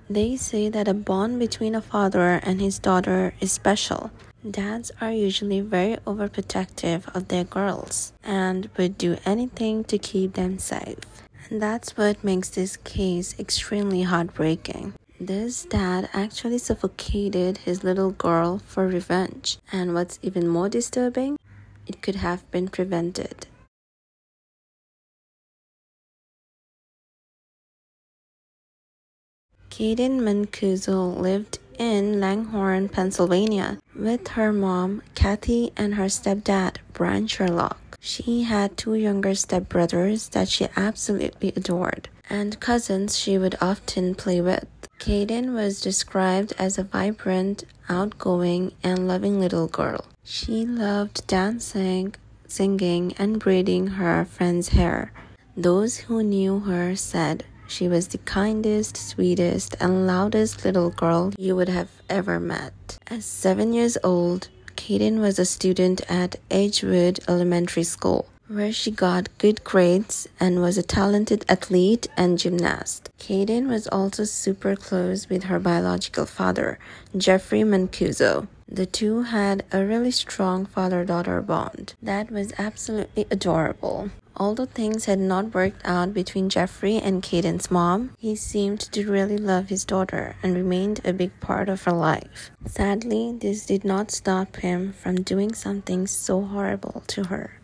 They say that a bond between a father and his daughter is special. Dads are usually very overprotective of their girls and would do anything to keep them safe. And that's what makes this case extremely heartbreaking. This dad actually suffocated his little girl for revenge. And what's even more disturbing, it could have been prevented. Kayden Mancuso lived in Langhorne, Pennsylvania, with her mom, Kathy, and her stepdad, Brian Sherlock. She had 2 younger stepbrothers that she absolutely adored, and cousins she would often play with. Kayden was described as a vibrant, outgoing, and loving little girl. She loved dancing, singing, and braiding her friends' hair. Those who knew her said she was the kindest, sweetest, and loudest little girl you would have ever met. At 7 years old, Kayden was a student at Edgewood Elementary School, where she got good grades and was a talented athlete and gymnast. Kayden was also super close with her biological father, Jeffrey Mancuso. The two had a really strong father-daughter bond that was absolutely adorable. Although things had not worked out between Jeffrey and Kayden's mom, he seemed to really love his daughter and remained a big part of her life. Sadly, this did not stop him from doing something so horrible to her.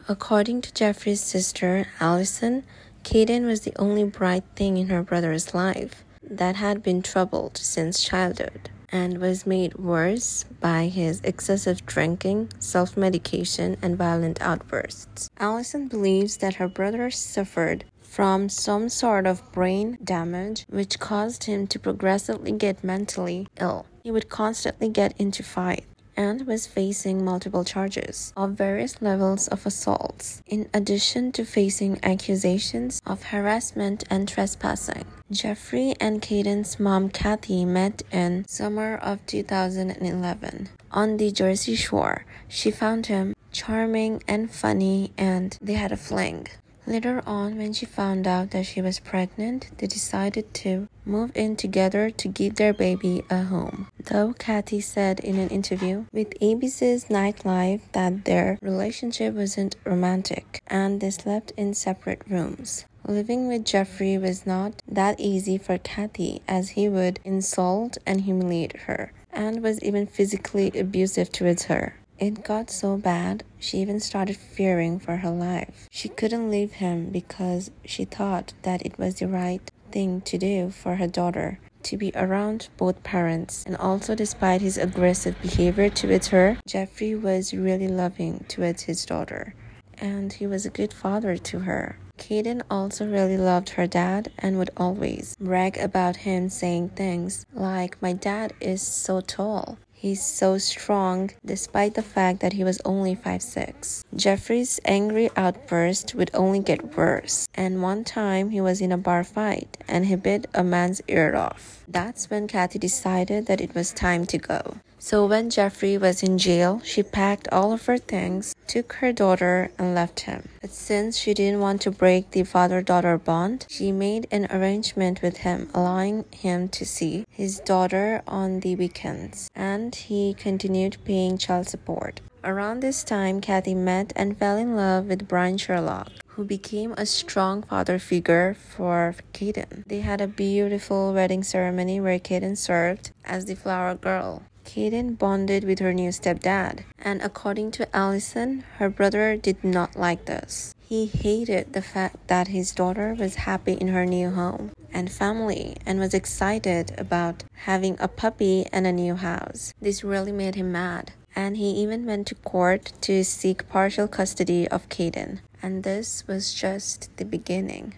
According to Jeffrey's sister, Allison, Kayden was the only bright thing in her brother's life that had been troubled since childhood and was made worse by his excessive drinking, self-medication, and violent outbursts. Allison believes that her brother suffered from some sort of brain damage which caused him to progressively get mentally ill. He would constantly get into fights and was facing multiple charges of various levels of assaults, in addition to facing accusations of harassment and trespassing. Jeffrey and Kayden's mom Kathy met in summer of 2011 on the Jersey Shore. She found him charming and funny, and they had a fling. Later on, when she found out that she was pregnant, they decided to move in together to give their baby a home. Though Kathy said in an interview with ABC's Nightlife that their relationship wasn't romantic and they slept in separate rooms. Living with Jeffrey was not that easy for Kathy, as he would insult and humiliate her and was even physically abusive towards her. It got so bad, she even started fearing for her life. She couldn't leave him because she thought that it was the right thing to do for her daughter to be around both parents. And also, despite his aggressive behavior towards her, Jeffrey was really loving towards his daughter, and he was a good father to her. Kayden also really loved her dad and would always brag about him, saying things like, "My dad is so tall. He's so strong," despite the fact that he was only 5'6". Jeffrey's angry outburst would only get worse, and one time he was in a bar fight and he bit a man's ear off. That's when Kathy decided that it was time to go. So when Jeffrey was in jail, she packed all of her things, took her daughter, and left him. But since she didn't want to break the father-daughter bond, she made an arrangement with him, allowing him to see his daughter on the weekends, and he continued paying child support. Around this time, Kathy met and fell in love with Brian Sherlock, who became a strong father figure for Kayden. They had a beautiful wedding ceremony where Kayden served as the flower girl. Kayden bonded with her new stepdad, and according to Allison, her brother did not like this. He hated the fact that his daughter was happy in her new home and family and was excited about having a puppy and a new house. This really made him mad, and he even went to court to seek partial custody of Kayden. And this was just the beginning.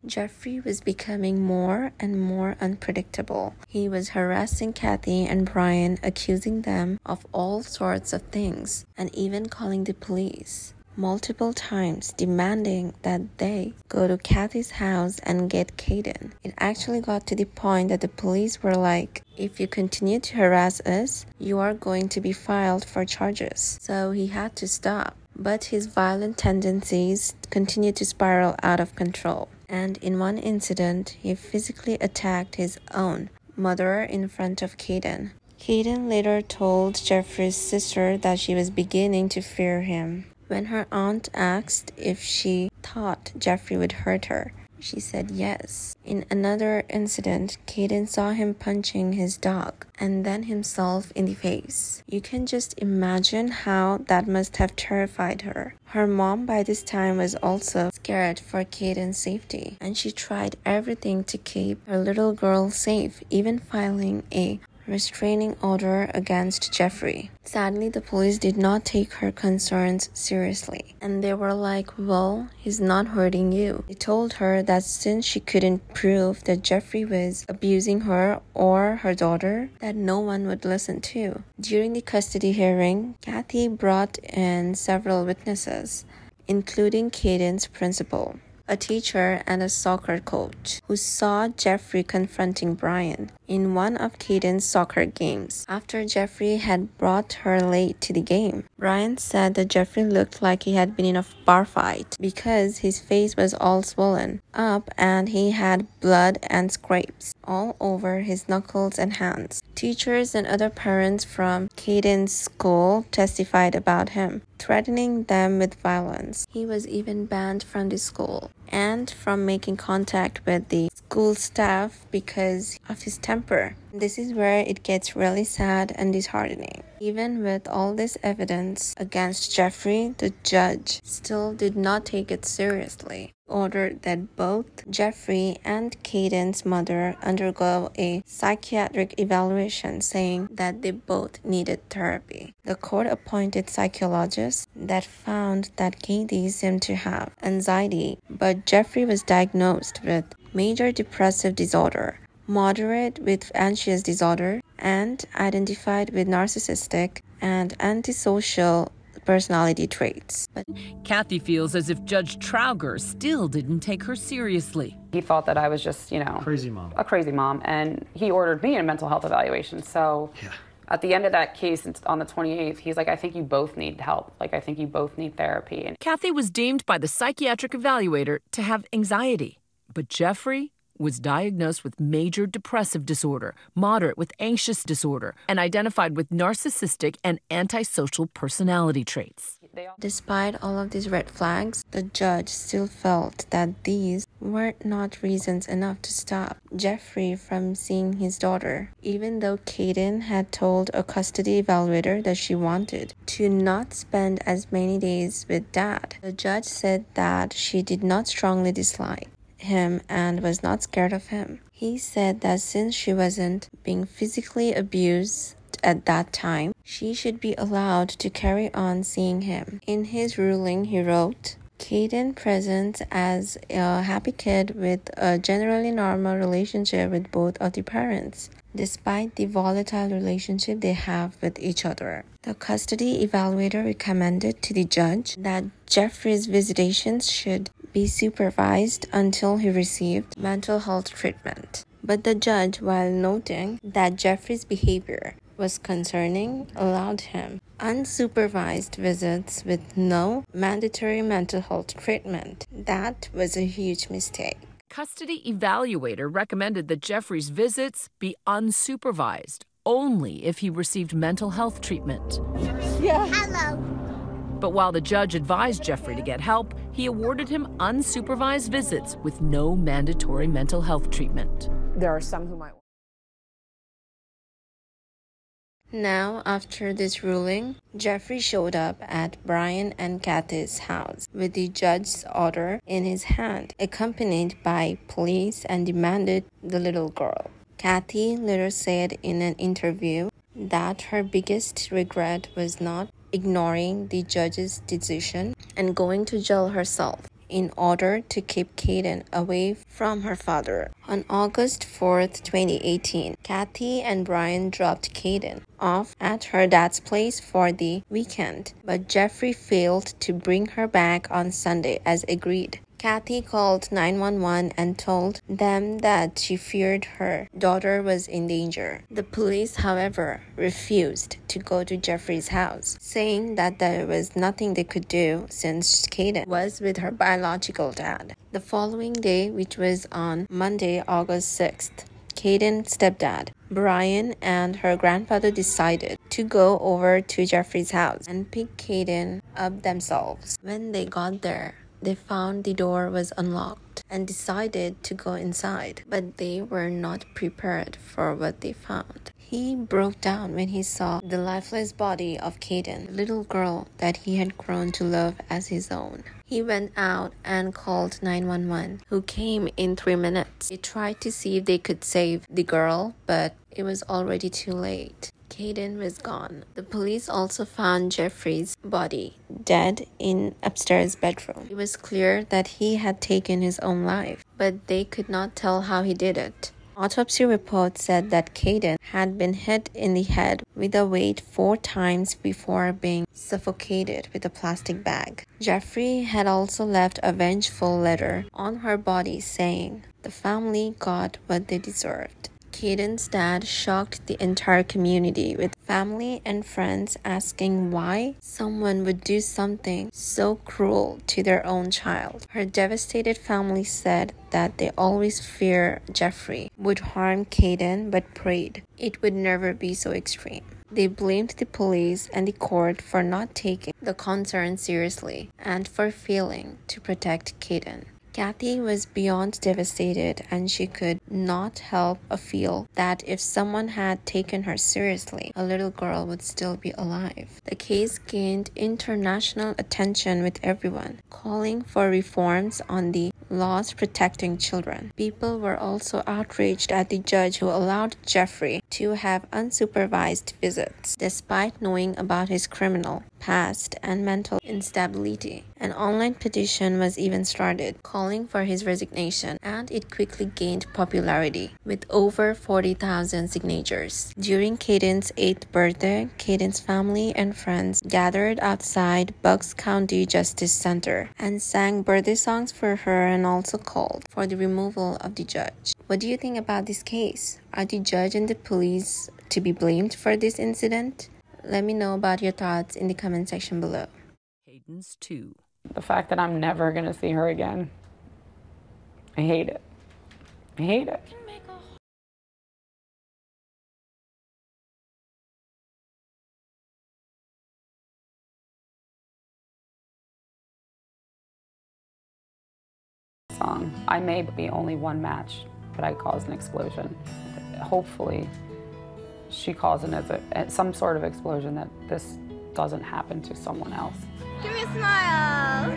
Jeffrey was becoming more and more unpredictable. He was harassing Kathy and Brian, accusing them of all sorts of things, and even calling the police multiple times, demanding that they go to Kathy's house and get Kayden. It actually got to the point that the police were like, "If you continue to harass us, you are going to be filed for charges." So he had to stop. but his violent tendencies continued to spiral out of control. And in one incident, he physically attacked his own mother in front of Kayden. Kayden later told Jeffrey's sister that she was beginning to fear him. When her aunt asked if she thought Jeffrey would hurt her, she said yes. In another incident, Kayden saw him punching his dog and then himself in the face. You can just imagine how that must have terrified her. Her mom by this time was also scared for Kayden's safety, and she tried everything to keep her little girl safe, even filing a restraining order against Jeffrey. Sadly, the police did not take her concerns seriously, and they were like, well, he's not hurting you. They told her that since she couldn't prove that Jeffrey was abusing her or her daughter, that no one would listen to. During the custody hearing, Kathy brought in several witnesses, including Kayden's principal, a teacher, and a soccer coach who saw Jeffrey confronting Brian in one of Kayden's soccer games. After Jeffrey had brought her late to the game, Brian said that Jeffrey looked like he had been in a bar fight because his face was all swollen up and he had blood and scrapes all over his knuckles and hands. Teachers and other parents from Kayden's school testified about him, threatening them with violence. He was even banned from the school and from making contact with the school staff because of his temper. This is where it gets really sad and disheartening. Even with all this evidence against Jeffrey, the judge still did not take it seriously. He ordered that both Jeffrey and Kayden's mother undergo a psychiatric evaluation, saying that they both needed therapy. The court appointed psychologists that found that Kayden seemed to have anxiety, but Jeffrey was diagnosed with major depressive disorder, moderate with anxious disorder, and identified with narcissistic and antisocial personality traits. But Kathy feels as if Judge Trauger still didn't take her seriously. He thought that I was just, crazy mom. a crazy mom, and he ordered me a mental health evaluation. So at the end of that case, on the 28th, he's like, I think you both need help. Like, I think you both need therapy. And Kathy was deemed by the psychiatric evaluator to have anxiety, but Jeffrey was diagnosed with major depressive disorder, moderate with anxious disorder, and identified with narcissistic and antisocial personality traits. despite all of these red flags, the judge still felt that these were not reasons enough to stop Jeffrey from seeing his daughter, even though Kayden had told a custody evaluator that she wanted to not spend as many days with Dad. The judge said that she did not strongly dislike him and was not scared of him. He said that since she wasn't being physically abused at that time, she should be allowed to carry on seeing him. In his ruling, he wrote, Kayden presents as a happy kid with a generally normal relationship with both of the parents, despite the volatile relationship they have with each other. The custody evaluator recommended to the judge that Jeffrey's visitations should be supervised until he received mental health treatment. But the judge, while noting that Jeffrey's behavior was concerning, allowed him unsupervised visits with no mandatory mental health treatment. That was a huge mistake. Custody evaluator recommended that Jeffrey's visits be unsupervised, only if he received mental health treatment. Yeah. Hello. But while the judge advised Jeffrey to get help, he awarded him unsupervised visits with no mandatory mental health treatment. There are some who might. Now, after this ruling, Jeffrey showed up at Brian and Kathy's house with the judge's order in his hand, accompanied by police, and demanded the little girl. Kathy later said in an interview that her biggest regret was not ignoring the judge's decision and going to jail herself in order to keep Kayden away from her father. On August 4th, 2018, Kathy and Brian dropped Kayden off at her dad's place for the weekend, but Jeffrey failed to bring her back on Sunday as agreed. Kathy called 911 and told them that she feared her daughter was in danger. The police, however, refused to go to Jeffrey's house, saying that there was nothing they could do since Kayden was with her biological dad. The following day, which was on Monday, August 6th, Kayden's stepdad, Brian, and her grandfather decided to go over to Jeffrey's house and pick Kayden up themselves. When they got there, they found the door was unlocked and decided to go inside, but they were not prepared for what they found. He broke down when he saw the lifeless body of Kayden, the little girl that he had grown to love as his own. He went out and called 911, who came in 3 minutes. They tried to see if they could save the girl, but it was already too late. Kayden was gone. The police also found Jeffrey's body dead in upstairs bedroom. It was clear that he had taken his own life, but they could not tell how he did it. Autopsy report said that Kayden had been hit in the head with a weight 4 times before being suffocated with a plastic bag. Jeffrey had also left a vengeful letter on her body saying the family got what they deserved. Kayden's dad shocked the entire community, with family and friends asking why someone would do something so cruel to their own child. Her devastated family said that they always feared Jeffrey would harm Kayden, but prayed it would never be so extreme. They blamed the police and the court for not taking the concern seriously and for failing to protect Kayden. Kathy was beyond devastated, and she could not help but feel that if someone had taken her seriously, a little girl would still be alive. The case gained international attention, with everyone calling for reforms on the laws protecting children. People were also outraged at the judge who allowed Jeffrey to have unsupervised visits, despite knowing about his criminal past and mental instability. An online petition was even started calling for his resignation, and it quickly gained popularity with over 40,000 signatures. During Kayden's 8th birthday, Kayden's family and friends gathered outside Bucks County Justice Center and sang birthday songs for her and also called for the removal of the judge. What do you think about this case? Are the judge and the police to be blamed for this incident? Let me know about your thoughts in the comment section below. Kayden's 2. The fact that I'm never going to see her again. I hate it. I hate it. I may be only one match, but I caused an explosion. Hopefully, she caused some sort of explosion that this doesn't happen to someone else. Give me a smile.